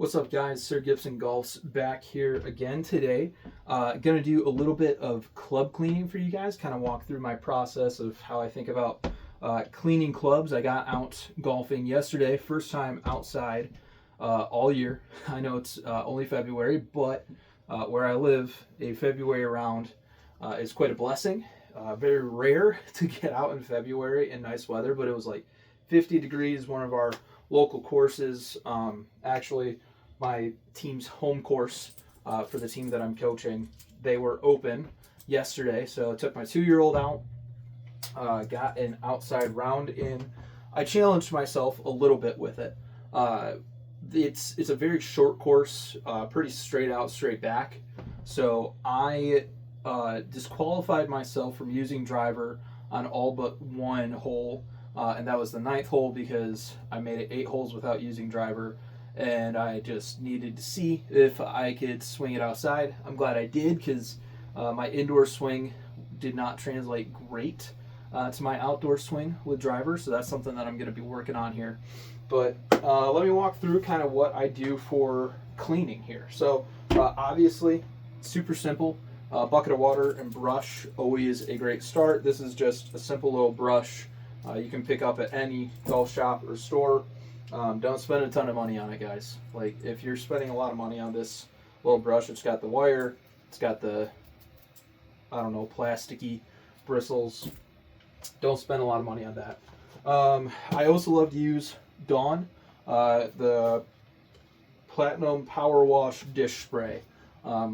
What's up, guys? Sir Gibson Golf's back here again today. Gonna do a little bit of club cleaning for you guys, kind of walk through my process of how I think about cleaning clubs. I got out golfing yesterday, first time outside all year. I know it's only February, but where I live, a February round is quite a blessing. Very rare to get out in February in nice weather, but it was like 50 degrees, one of our local courses. Actually, my team's home course for the team that I'm coaching, they were open yesterday. So I took my 2-year-old out, got an outside round in. I challenged myself a little bit with it. It's a very short course, pretty straight out, straight back. So I disqualified myself from using driver on all but one hole, and that was the 9th hole because I made it 8 holes without using driver, and I just needed to see if I could swing it outside. I'm glad I did because my indoor swing did not translate great to my outdoor swing with driver, so that's something that I'm going to be working on here. But let me walk through kind of what I do for cleaning here. So obviously, super simple. Bucket of water and brush, always a great start. This is just a simple little brush you can pick up at any golf shop or store. Don't spend a ton of money on it, guys. Like, if you're spending a lot of money on this little brush, it's got the wire, it's got the, I don't know, plasticky bristles. Don't spend a lot of money on that. I also love to use Dawn, the Platinum Power Wash Dish Spray.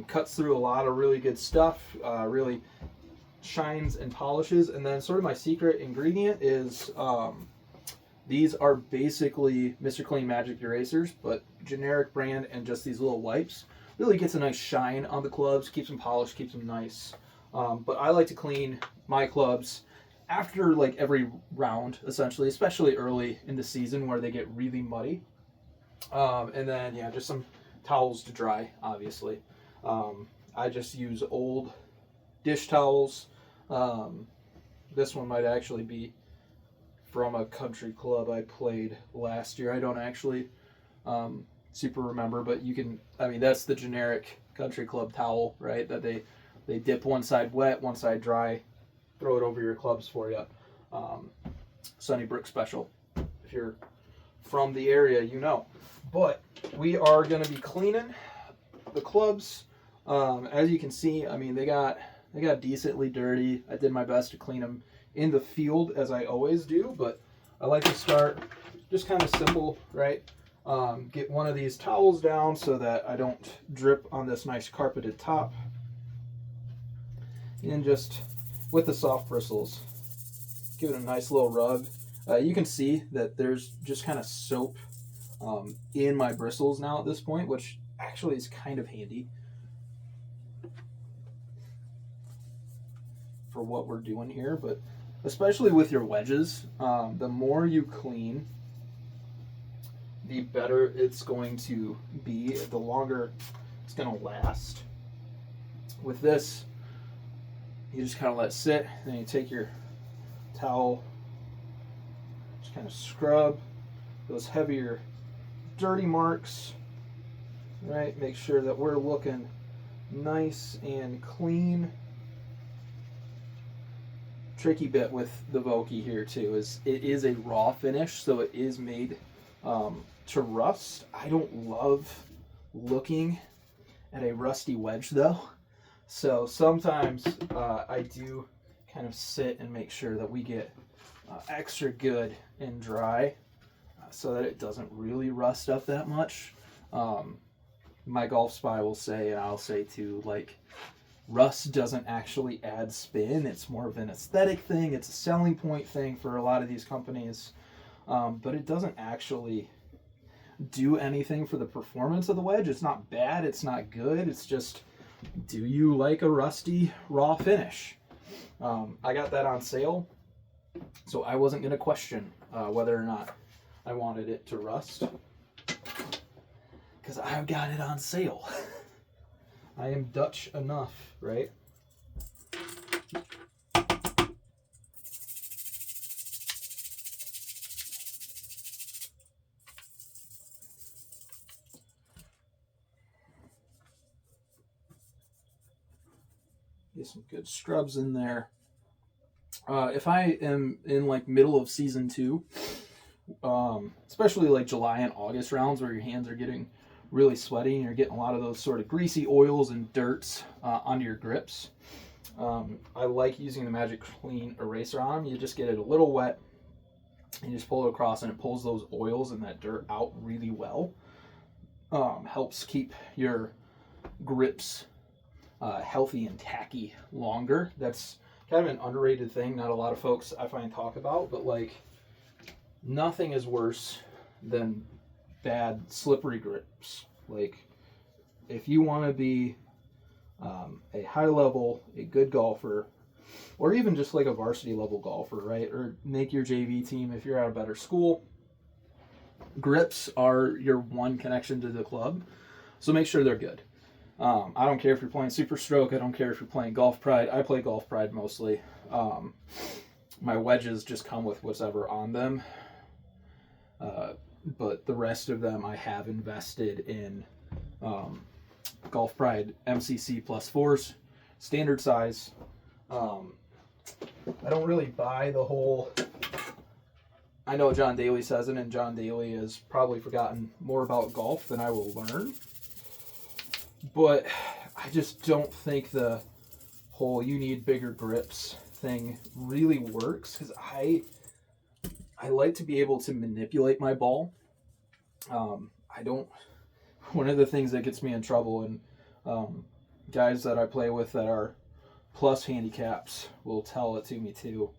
Cuts through a lot of really good stuff, really shines and polishes. And then sort of my secret ingredient is these are basically Mr. Clean Magic erasers, but generic brand, and just these little wipes. Really gets a nice shine on the clubs, keeps them polished, keeps them nice. But I like to clean my clubs after like every round, essentially, especially early in the season where they get really muddy. And then, yeah, just some towels to dry, obviously. I just use old dish towels. This one might actually be from a country club I played last year. I don't actually super remember, but you can, I mean, that's the generic country club towel, right? That they dip one side wet, one side dry, throw it over your clubs for you. Sunnybrook Special. If you're from the area, you know. But we are going to be cleaning the clubs. As you can see, I mean, they got decently dirty. I did my best to clean them in the field, as I always do, but I like to start just kind of simple, right? Get one of these towels down so that I don't drip on this nice carpeted top. And just with the soft bristles, give it a nice little rub. You can see that there's just kind of soap in my bristles now at this point, which actually is kind of handy for what we're doing here. But especially with your wedges, the more you clean, the better it's going to be, the longer it's going to last. With this, you just kind of let it sit, then you take your towel, just kind of scrub those heavier dirty marks, right? Make sure that we're looking nice and clean. Tricky bit with the Vokey here too is it is a raw finish, so it is made to rust. I don't love looking at a rusty wedge though, so sometimes I do kind of sit and make sure that we get extra good and dry so that it doesn't really rust up that much. My golf spy will say, and I'll say too, like, rust doesn't actually add spin. It's more of an aesthetic thing. It's a selling point thing for a lot of these companies. But it doesn't actually do anything for the performance of the wedge. It's not bad. It's not good. It's just, do you like a rusty, raw finish? I got that on sale, so I wasn't going to question whether or not I wanted it to rust, because I've got it on sale. I am Dutch enough, right? Get some good scrubs in there. If I am in like middle of season 2, especially like July and August rounds where your hands are getting really sweaty and you're getting a lot of those sort of greasy oils and dirts onto your grips, I like using the Magic Clean Eraser on them. You just get it a little wet and you just pull it across and it pulls those oils and that dirt out really well. Helps keep your grips healthy and tacky longer. That's kind of an underrated thing not a lot of folks I find talk about, but like nothing is worse than bad slippery grips. Like if you want to be a high level, a good golfer, or even just like a varsity level golfer, right? Or make your JV team if you're at a better school, grips are your one connection to the club. So make sure they're good. I don't care if you're playing Super Stroke. I don't care if you're playing Golf Pride. I play Golf Pride mostly. My wedges just come with whatever on them. But the rest of them I have invested in Golf Pride MCC plus 4s, standard size. I don't really buy the whole... I know John Daly says it, and John Daly has probably forgotten more about golf than I will learn. But I just don't think the whole you need bigger grips thing really works, because I like to be able to manipulate my ball. I don't... One of the things that gets me in trouble, and guys that I play with that are plus handicaps will tell it to me too,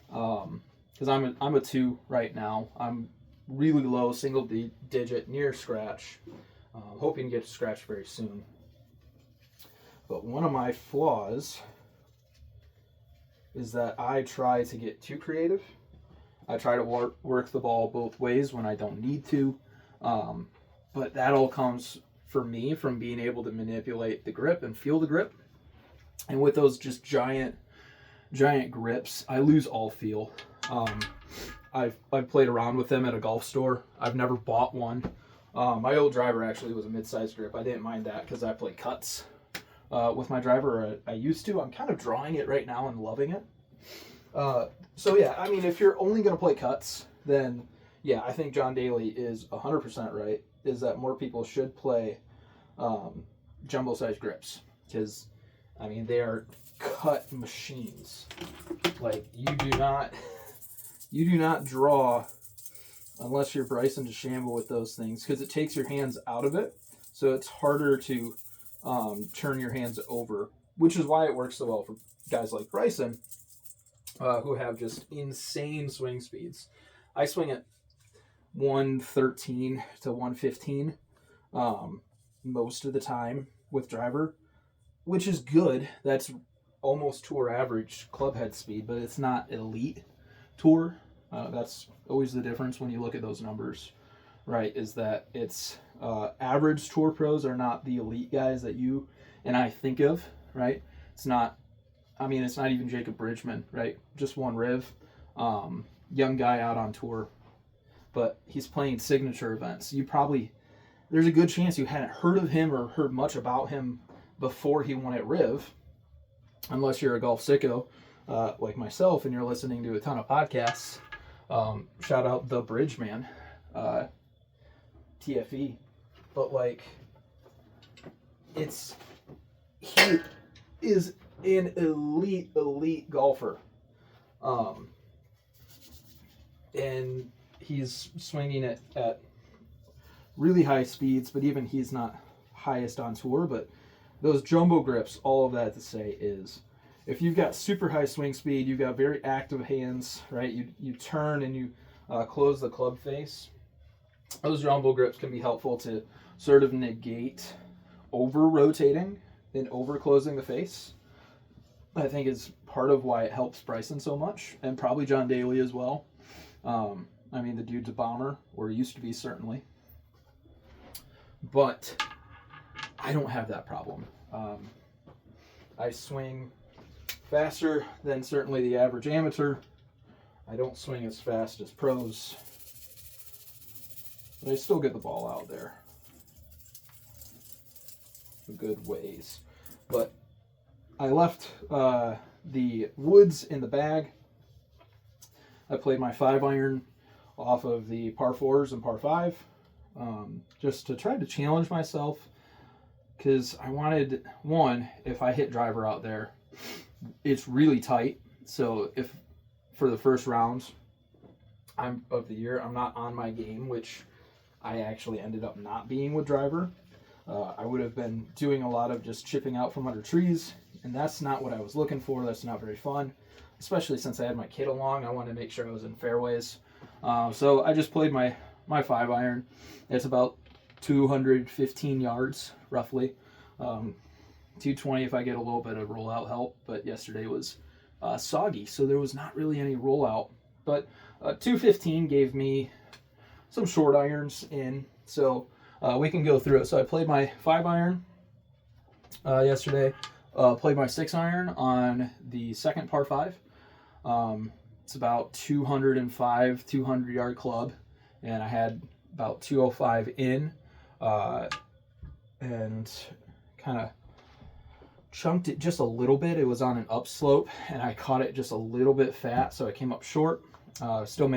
because I'm a 2 right now. I'm really low, single digit, near scratch. Hoping to get to scratch very soon. But one of my flaws is that I try to get too creative. I try to work the ball both ways when I don't need to. But that all comes for me from being able to manipulate the grip and feel the grip. And with those just giant grips, I lose all feel. I've played around with them at a golf store. I've never bought one. My old driver actually was a mid-sized grip. I didn't mind that because I play cuts with my driver. I used to. I'm kind of drawing it right now and loving it. So yeah, I mean, if you're only going to play cuts, then yeah, I think John Daly is 100% right, is that more people should play jumbo-sized grips, because, I mean, they are cut machines. Like, you do not draw unless you're Bryson DeChambeau with those things, because it takes your hands out of it, so it's harder to turn your hands over, which is why it works so well for guys like Bryson, who have just insane swing speeds. I swing at 113 to 115 most of the time with driver, which is good. That's almost tour average club head speed, but it's not elite tour. That's always the difference when you look at those numbers, right? Is that it's average tour pros are not the elite guys that you and I think of, right? It's not, I mean, it's not even Jacob Bridgman, right? Just one Riv, young guy out on tour, but he's playing signature events. There's a good chance you hadn't heard of him or heard much about him before he won at Riv, unless you're a golf sicko like myself and you're listening to a ton of podcasts. Shout out the Bridgeman, TFE. But like, he is an elite golfer. And he's swinging it at really high speeds, but even he's not highest on tour. But those jumbo grips, all of that to say is, if you've got super high swing speed, you've got very active hands, right? You turn and you close the club face. Those jumbo grips can be helpful to sort of negate over rotating and over closing the face. I think is part of why it helps Bryson so much, and probably John Daly as well. I mean, the dude's a bomber, or used to be, certainly. But I don't have that problem. I swing faster than certainly the average amateur. I don't swing as fast as pros, but I still get the ball out there a good ways. But I left the woods in the bag. I played my 5-iron off of the par 4s and par 5, just to try to challenge myself, because I wanted, one, if I hit driver out there, it's really tight. So if for the first rounds of the year, I'm not on my game, which I actually ended up not being with driver. I would have been doing a lot of just chipping out from under trees, and that's not what I was looking for. That's not very fun, especially since I had my kid along. I wanted to make sure I was in fairways. So I just played my 5-iron. It's about 215 yards, roughly. 220 if I get a little bit of rollout help, but yesterday was soggy, so there was not really any rollout. But 215 gave me some short irons in, so we can go through it. So I played my 5-iron yesterday, played my 6-iron on the second par 5. It's about 200 yard club, and I had about 205 in, and kind of chunked it just a little bit. It was on an upslope, and I caught it just a little bit fat, so I came up short. Still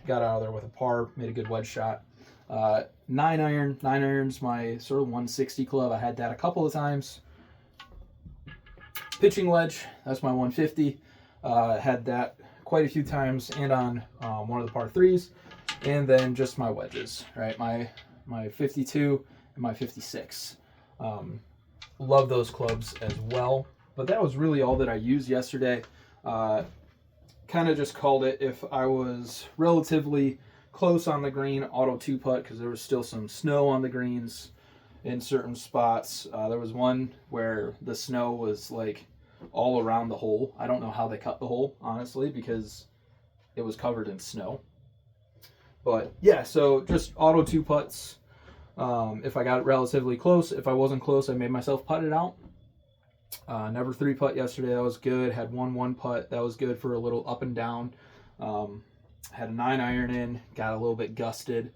got out of there with a par, made a good wedge shot. 9-iron's my sort of 160 club. I had that a couple of times. Pitching wedge, that's my 150. Had that quite a few times, and on one of the par 3s, and then just my wedges, right? My 52 and my 56. Love those clubs as well. But that was really all that I used yesterday. Kind of just called it, if I was relatively close on the green, auto 2-putt, because there was still some snow on the greens in certain spots. There was one where the snow was like all around the hole. I don't know how they cut the hole, honestly, because it was covered in snow. But yeah, so just auto 2-putts. If I got it relatively close, if I wasn't close, I made myself putt it out. Never 3-putt yesterday, that was good. Had 1-putt, that was good for a little up and down. Had a 9-iron in, got a little bit gusted.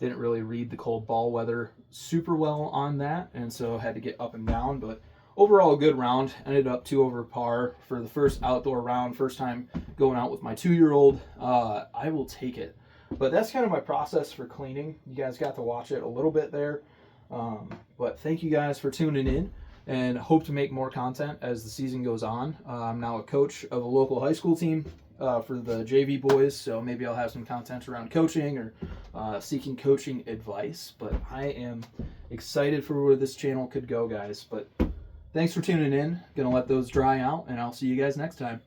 Didn't really read the cold ball weather super well on that, and so had to get up and down. But overall, a good round. Ended up 2 over par for the first outdoor round. First time going out with my 2-year-old. I will take it. But that's kind of my process for cleaning. You guys got to watch it a little bit there. But thank you guys for tuning in, and hope to make more content as the season goes on. I'm now a coach of a local high school team for the JV boys, so maybe I'll have some content around coaching or seeking coaching advice. But I am excited for where this channel could go, guys. But thanks for tuning in. Gonna let those dry out, and I'll see you guys next time.